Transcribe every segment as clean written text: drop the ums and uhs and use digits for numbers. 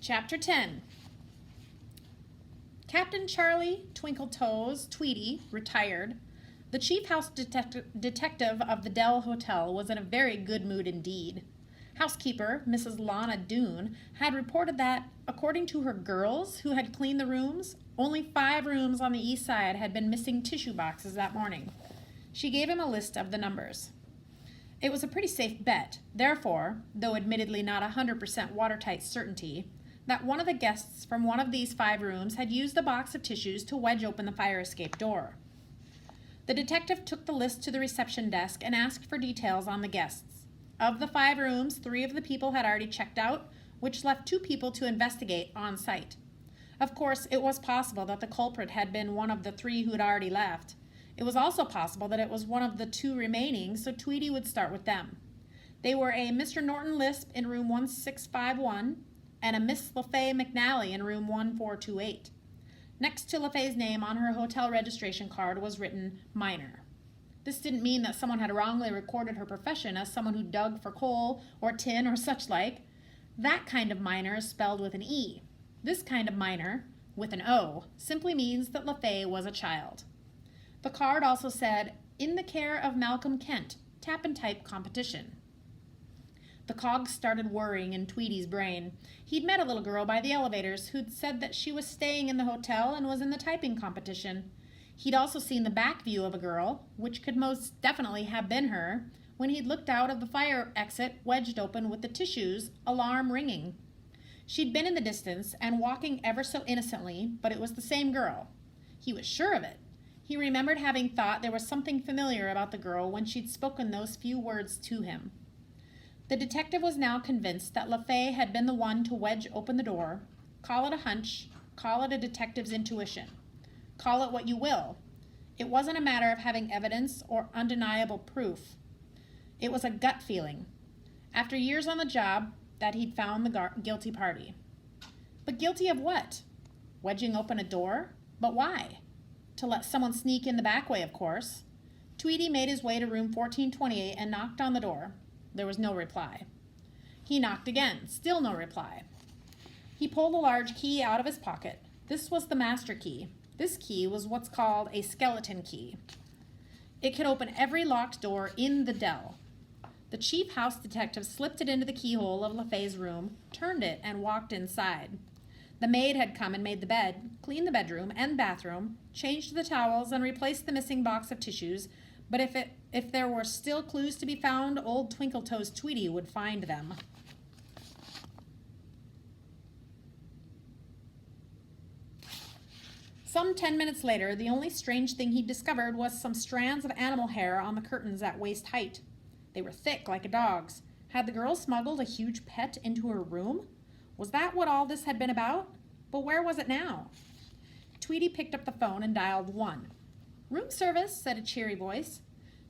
Chapter 10. Captain Charlie Twinkle Toes Tweedy, retired, the chief house detective of the Dell Hotel, was in a very good mood indeed. Housekeeper, Mrs. Lana Doone, had reported that, according to her girls who had cleaned the rooms, only 5 rooms on the east side had been missing tissue boxes that morning. She gave him a list of the numbers. It was a pretty safe bet, therefore, though admittedly not 100% watertight certainty, that one of the guests from one of these 5 rooms had used the box of tissues to wedge open the fire escape door. The detective took the list to the reception desk and asked for details on the guests. Of the 5 rooms, 3 of the people had already checked out, which left 2 people to investigate on site. Of course, it was possible that the culprit had been one of the 3 who had already left. It was also possible that it was one of the 2 remaining, so Tweedy would start with them. They were a Mr. Norton Lisp in room 1651 and a Miss LaFay McNally in room 1428. Next to LaFay's name on her hotel registration card was written minor. This didn't mean that someone had wrongly recorded her profession as someone who dug for coal or tin or such like. That kind of minor is spelled with an E. This kind of minor, with an O, simply means that LaFay was a child. The card also said, "In the care of Malcolm Kent, tap and type competition." The cogs started whirring in Tweedy's brain. He'd met a little girl by the elevators who'd said that she was staying in the hotel and was in the typing competition. He'd also seen the back view of a girl, which could most definitely have been her, when he'd looked out of the fire exit wedged open with the tissues, alarm ringing. She'd been in the distance and walking ever so innocently, but it was the same girl. He was sure of it. He remembered having thought there was something familiar about the girl when she'd spoken those few words to him. The detective was now convinced that LaFay had been the one to wedge open the door. Call it a hunch, call it a detective's intuition. Call it what you will. It wasn't a matter of having evidence or undeniable proof. It was a gut feeling, after years on the job, that he'd found the guilty party. But guilty of what? Wedging open a door? But why? To let someone sneak in the back way, of course. Tweedy made his way to room 1428 and knocked on the door. There was no reply. He knocked again, still no reply. He pulled a large key out of his pocket. This was the master key. This key was what's called a skeleton key. It could open every locked door in the Dell. The chief house detective slipped it into the keyhole of LaFay's room, turned it, and walked inside. The maid had come and made the bed, cleaned the bedroom and bathroom, changed the towels, and replaced the missing box of tissues, but if there were still clues to be found, old Twinkle Toes Tweedy would find them. Some 10 minutes later, the only strange thing he discovered was some strands of animal hair on the curtains at waist height. They were thick like a dog's. Had the girl smuggled a huge pet into her room? Was that what all this had been about? But where was it now? Tweedy picked up the phone and dialed 1. "Room service," said a cheery voice.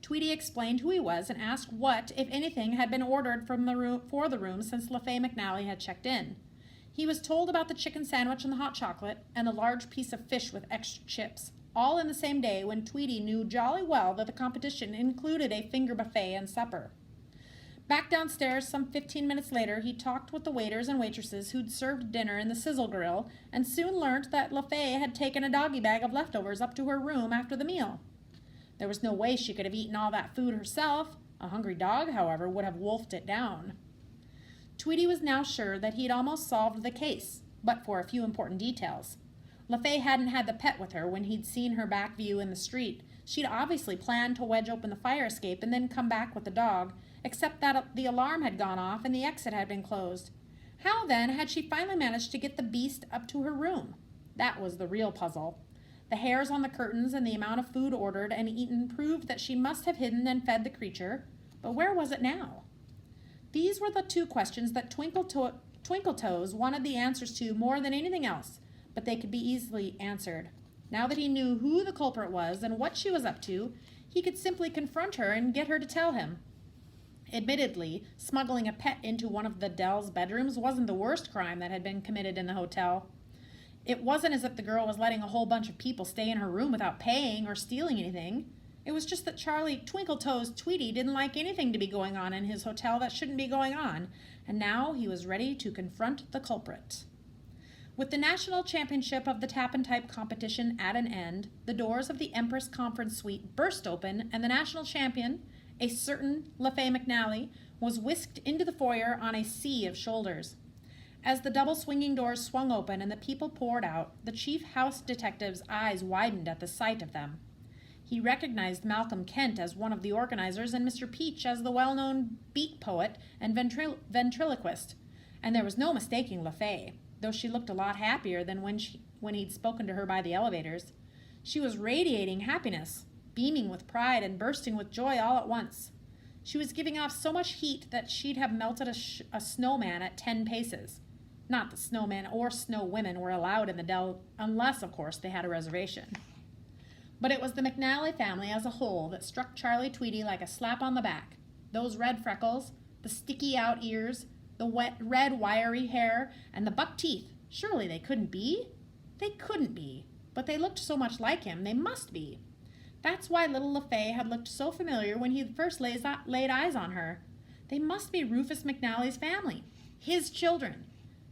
Tweedy explained who he was and asked what, if anything, had been ordered for the room since LaFay McNally had checked in. He was told about the chicken sandwich and the hot chocolate and the large piece of fish with extra chips, all in the same day when Tweedy knew jolly well that the competition included a finger buffet and supper. Back downstairs some 15 minutes later, he talked with the waiters and waitresses who'd served dinner in the sizzle grill and soon learnt that LaFay had taken a doggy bag of leftovers up to her room after the meal. There was no way she could have eaten all that food herself. A hungry dog, however, would have wolfed it down. Tweedy was now sure that he'd almost solved the case, but for a few important details. LaFay hadn't had the pet with her when he'd seen her back view in the street. She'd obviously planned to wedge open the fire escape and then come back with the dog, except that the alarm had gone off and the exit had been closed. How, then, had she finally managed to get the beast up to her room? That was the real puzzle. The hairs on the curtains and the amount of food ordered and eaten proved that she must have hidden and fed the creature, but where was it now? These were the 2 questions that Twinkle Toes wanted the answers to more than anything else, but they could be easily answered. Now that he knew who the culprit was and what she was up to, he could simply confront her and get her to tell him. Admittedly, smuggling a pet into one of the Dell's bedrooms wasn't the worst crime that had been committed in the hotel. It wasn't as if the girl was letting a whole bunch of people stay in her room without paying or stealing anything. It was just that Charlie Twinkle Toes Tweedy didn't like anything to be going on in his hotel that shouldn't be going on, and now he was ready to confront the culprit. With the national championship of the tap and type competition at an end, the doors of the Empress Conference Suite burst open, and the national champion, a certain LaFay McNally, was whisked into the foyer on a sea of shoulders. As the double swinging doors swung open and the people poured out, the chief house detective's eyes widened at the sight of them. He recognized Malcolm Kent as one of the organizers and Mr. Peach as the well-known beat poet and ventriloquist, and there was no mistaking LaFay, though she looked a lot happier than when he'd spoken to her by the elevators. She was radiating happiness, beaming with pride and bursting with joy all at once. She was giving off so much heat that she'd have melted a snowman at 10 paces. Not that snowmen or snow women were allowed in the Dell, unless, of course, they had a reservation. But it was the McNally family as a whole that struck Charlie Tweedy like a slap on the back. Those red freckles, the sticky-out ears, the wet, red, wiry hair, and the buck teeth. Surely they couldn't be? They couldn't be. But they looked so much like him, they must be. That's why little LaFay had looked so familiar when he first laid eyes on her. They must be Rufus McNally's family. His children.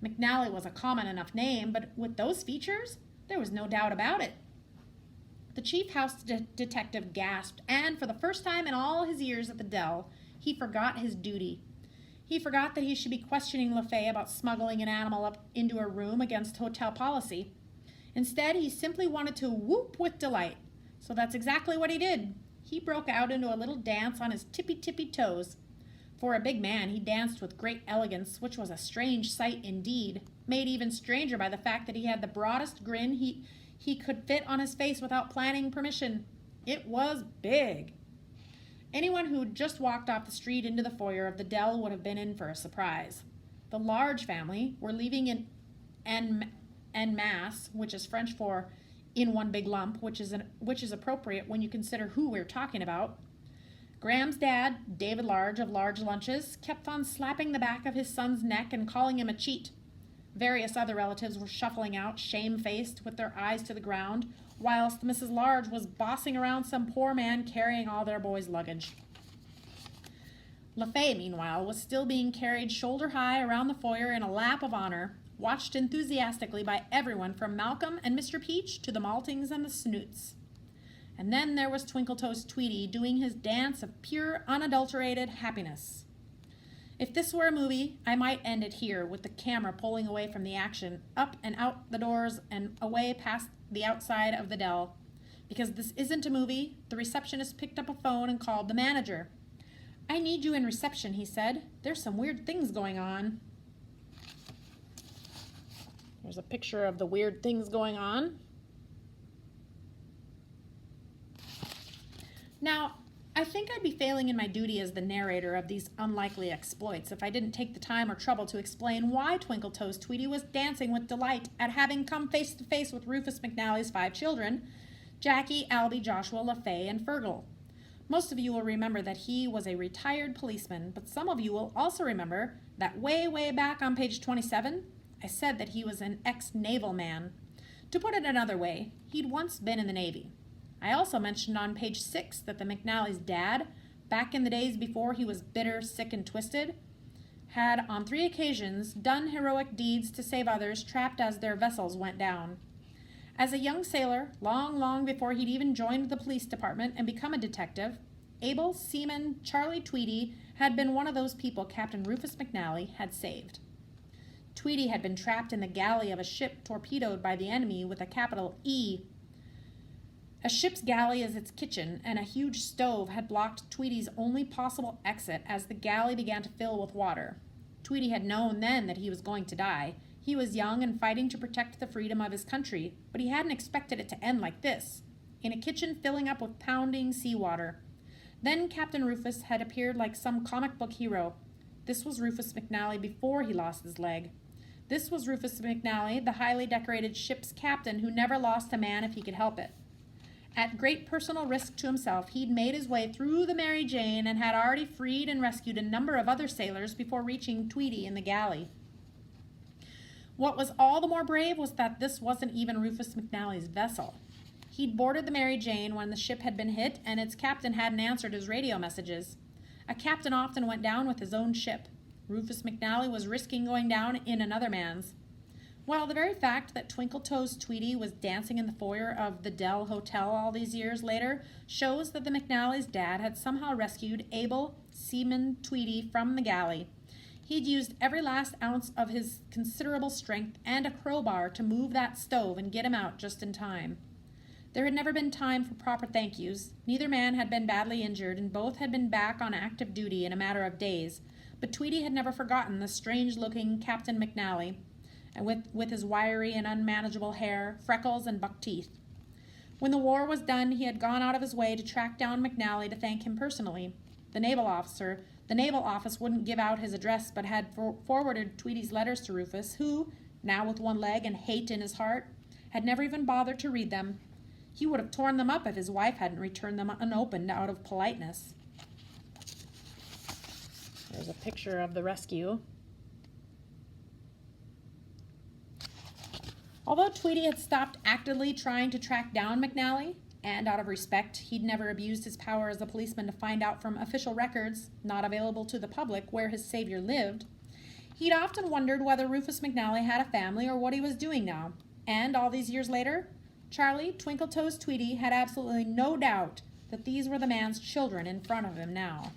McNally was a common enough name, but with those features, there was no doubt about it. The chief house detective gasped, and for the first time in all his years at the Dell, he forgot his duty. He forgot that he should be questioning LaFay about smuggling an animal up into a room against hotel policy. Instead, he simply wanted to whoop with delight. So that's exactly what he did. He broke out into a little dance on his tippy-tippy toes. For a big man, he danced with great elegance, which was a strange sight indeed, made even stranger by the fact that he had the broadest grin he could fit on his face without planning permission. It was big. Anyone who'd just walked off the street into the foyer of the Dell would have been in for a surprise. The Large family were leaving in en masse, which is French for in one big lump, which is appropriate when you consider who we're talking about. Graham's dad, David Large of Large Lunches, kept on slapping the back of his son's neck and calling him a cheat. Various other relatives were shuffling out, shamefaced, with their eyes to the ground, whilst Mrs. Large was bossing around some poor man carrying all their boys' luggage. LaFay, meanwhile, was still being carried shoulder-high around the foyer in a lap of honor, watched enthusiastically by everyone from Malcolm and Mr. Peach to the Maltings and the Snoots. And then there was Twinkle Toes Tweedy doing his dance of pure, unadulterated happiness. If this were a movie, I might end it here, with the camera pulling away from the action, up and out the doors and away past the outside of the Dell. Because this isn't a movie, the receptionist picked up a phone and called the manager. "I need you in reception," he said. "There's some weird things going on." There's a picture of the weird things going on. Now, I think I'd be failing in my duty as the narrator of these unlikely exploits if I didn't take the time or trouble to explain why Twinkle Toes Tweedy was dancing with delight at having come face to face with Rufus McNally's 5 children, Jackie, Albie, Joshua, LaFay, and Fergal. Most of you will remember that he was a retired policeman, but some of you will also remember that way back on page 27, I said that he was an ex-naval man. To put it another way, he'd once been in the Navy. I also mentioned on page 6 that the McNally's dad, back in the days before he was bitter, sick, and twisted, had on 3 occasions done heroic deeds to save others trapped as their vessels went down. As a young sailor, long before he'd even joined the police department and become a detective, able seaman Charlie Tweedy had been one of those people Captain Rufus McNally had saved. Tweedy had been trapped in the galley of a ship torpedoed by the enemy with a capital E. A ship's galley is its kitchen, and a huge stove had blocked Tweedy's only possible exit as the galley began to fill with water. Tweedy had known then that he was going to die. He was young and fighting to protect the freedom of his country, but he hadn't expected it to end like this, in a kitchen filling up with pounding seawater. Then Captain Rufus had appeared like some comic book hero. This was Rufus McNally before he lost his leg. This was Rufus McNally, the highly decorated ship's captain who never lost a man if he could help it. At great personal risk to himself, he'd made his way through the Mary Jane and had already freed and rescued a number of other sailors before reaching Tweedy in the galley. What was all the more brave was that this wasn't even Rufus McNally's vessel. He'd boarded the Mary Jane when the ship had been hit, and its captain hadn't answered his radio messages. A captain often went down with his own ship. Rufus McNally was risking going down in another man's. Well, the very fact that Twinkle Toes Tweety was dancing in the foyer of the Dell Hotel all these years later shows that the McNally's dad had somehow rescued Abel Seaman Tweety from the galley. He'd used every last ounce of his considerable strength and a crowbar to move that stove and get him out just in time. There had never been time for proper thank yous. Neither man had been badly injured, and both had been back on active duty in a matter of days. But Tweety had never forgotten the strange-looking Captain McNally, and with his wiry and unmanageable hair, freckles, and buck teeth. When the war was done, he had gone out of his way to track down McNally to thank him personally. The naval office wouldn't give out his address, but had forwarded Tweety's letters to Rufus, who, now with one leg and hate in his heart, had never even bothered to read them. He would have torn them up if his wife hadn't returned them unopened out of politeness. There's a picture of the rescue. Although Tweety had stopped actively trying to track down McNally, and out of respect, he'd never abused his power as a policeman to find out from official records, not available to the public, where his savior lived, he'd often wondered whether Rufus McNally had a family or what he was doing now. And all these years later, Charlie Twinkle Toes Tweety had absolutely no doubt that these were the man's children in front of him now.